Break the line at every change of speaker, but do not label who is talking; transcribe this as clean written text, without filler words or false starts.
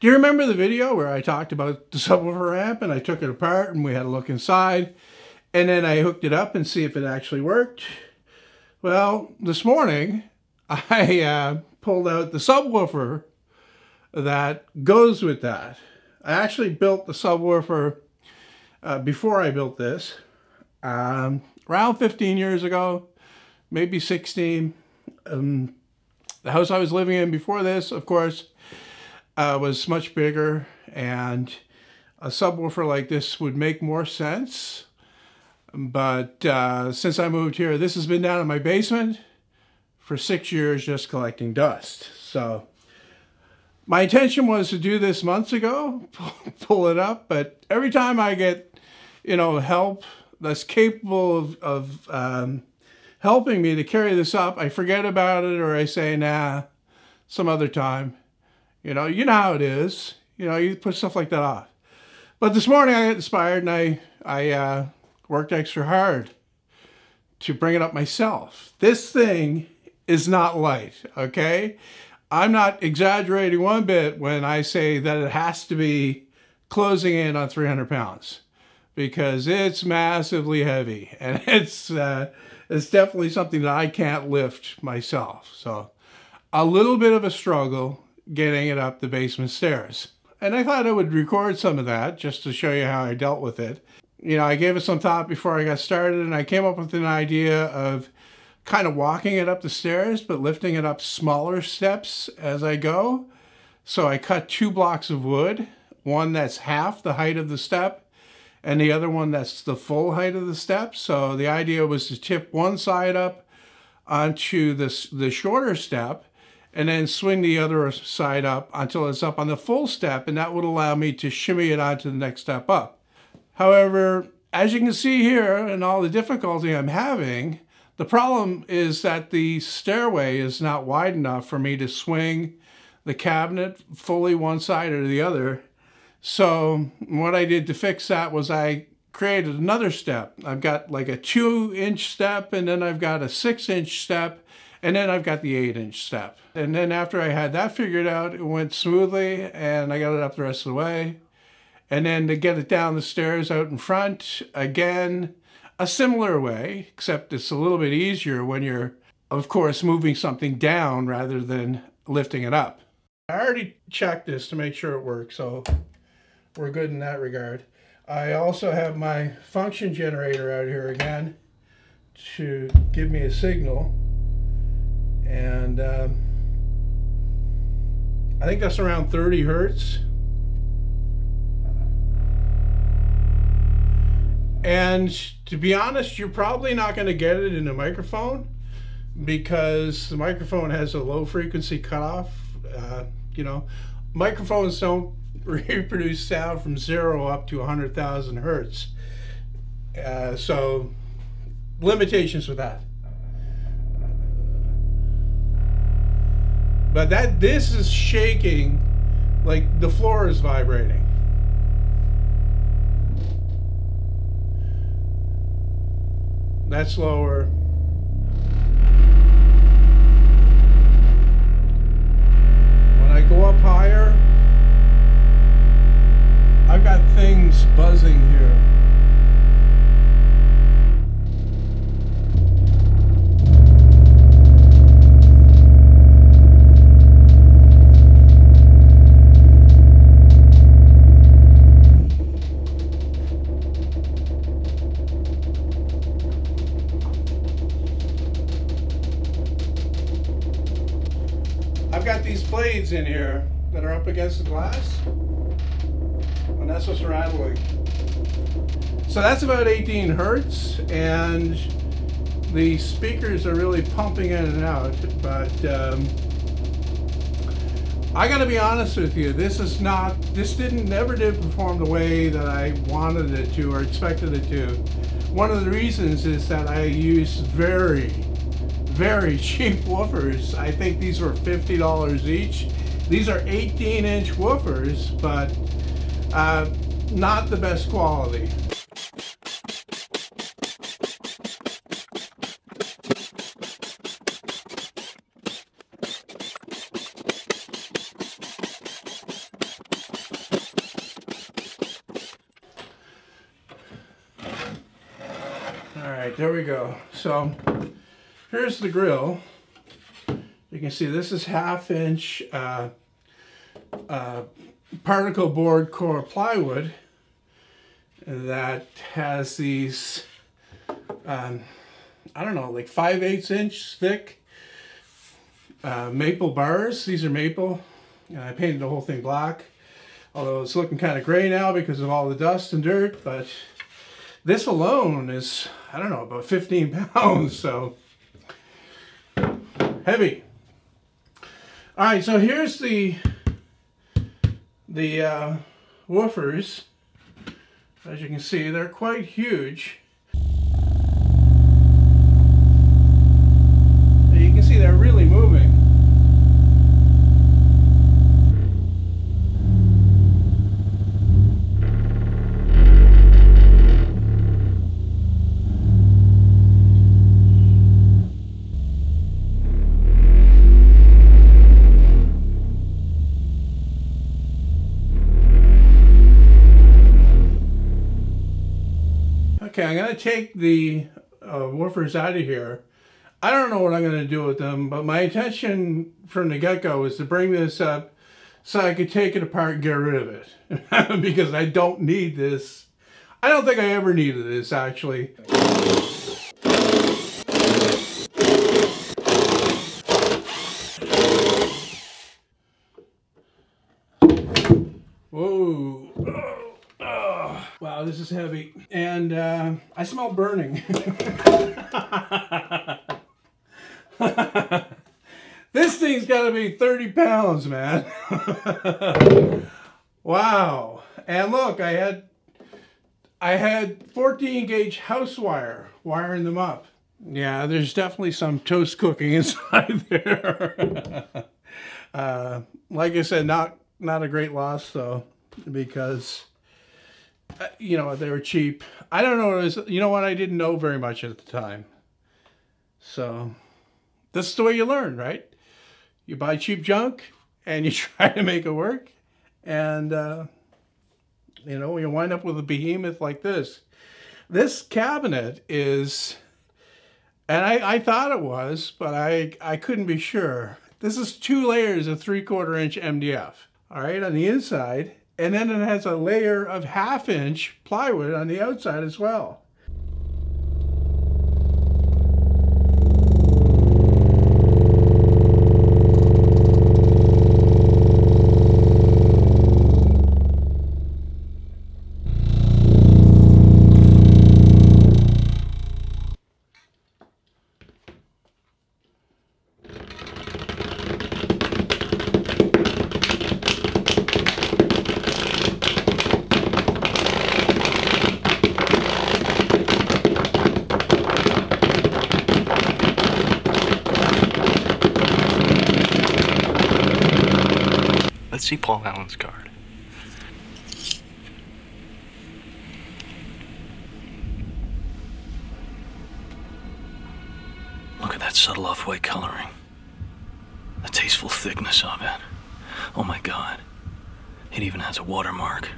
Do you remember the video where I talked about the subwoofer amp and I took it apart and we had a look inside and then I hooked it up and see if it actually worked? Well, this morning I pulled out the subwoofer that goes with that. I actually built the subwoofer before I built this, around 15 years ago, maybe 16. The house I was living in before this, of course, was much bigger, and a subwoofer like this would make more sense. But since I moved here, this has been down in my basement for 6 years just collecting dust. So my intention was to do this months ago, pull it up, but every time I get, help that's capable of helping me to carry this up, I forget about it, or I say, nah, some other time. You know how it is. You put stuff like that off. But this morning I got inspired and I worked extra hard to bring it up myself. This thing is not light, okay? I'm not exaggerating one bit when I say that it has to be closing in on 300 pounds because it's massively heavy, and it's definitely something that I can't lift myself. So a little bit of a struggle getting it up the basement stairs. And I thought I would record some of that just to show you how I dealt with it. I gave it some thought before I got started, and I came up with an idea of kind of walking it up the stairs, but lifting it up smaller steps as I go. So I cut 2 blocks of wood, one that's half the height of the step, and the other one that's the full height of the step. So the idea was to tip one side up onto the shorter step, and then swing the other side up until it's up on the full step, and that would allow me to shimmy it onto the next step up. However, as you can see here, and all the difficulty I'm having, the problem is that the stairway is not wide enough for me to swing the cabinet fully one side or the other. So what I did to fix that was I created another step. I've got like a 2-inch step, and then I've got a 6-inch step, and then I've got the 8-inch step. And then after I had that figured out, it went smoothly, and I got it up the rest of the way. And then to get it down the stairs out in front, again, a similar way, except it's a little bit easier when you're, of course, moving something down rather than lifting it up. I already checked this to make sure it works, so we're good in that regard. I also have my function generator out here again to give me a signal. And I think that's around 30 hertz. And to be honest, you're probably not going to get it in a microphone because the microphone has a low frequency cutoff. Microphones don't reproduce sound from 0 up to 100,000 hertz. So limitations with that. But this is shaking, like the floor is vibrating. That's lower. When I go up higher, I've got things buzzing here. I've got these blades in here that are up against the glass, and that's what's rattling. So that's about 18 hertz, and the speakers are really pumping in and out, but I gotta be honest with you, this never did perform the way that I wanted it to or expected it to. One of the reasons is that I used very cheap woofers. I think these were $50 each. These are 18-inch woofers, but not the best quality. right, there we go. So here's the grill. You can see this is 1/2 inch particle board core plywood that has these, I don't know, like 5/8 inch thick maple bars. These are maple. I painted the whole thing black, although it's looking kind of gray now because of all the dust and dirt, but this alone is, I don't know, about 15 pounds, so heavy. All right, so here's the woofers. As you can see, they're quite huge. You can see they're really moving. Okay, I'm going to take the woofers out of here. I don't know what I'm going to do with them, but my intention from the get-go is to bring this up so I could take it apart and get rid of it. Because I don't need this. I don't think I ever needed this, actually. Whoa. Wow, this is heavy. And I smell burning. This thing's got to be 30 pounds, man. Wow. And look, I had 14 gauge house wire wiring them up. Yeah, there's definitely some toast cooking inside there. Like I said, not a great loss though, because you know, they were cheap. I don't know what it is. You know what? I didn't know very much at the time. So this is the way you learn, right? You buy cheap junk and you try to make it work. And, you know, you wind up with a behemoth like this. This cabinet is, and I thought it was, but I couldn't be sure. This is 2 layers of 3/4 inch MDF, all right, on the inside. And then it has a layer of 1/2 inch plywood on the outside as well.
Let's see Paul Allen's card. Look at that subtle off-white coloring. The tasteful thickness of it. Oh my God. It even has a watermark.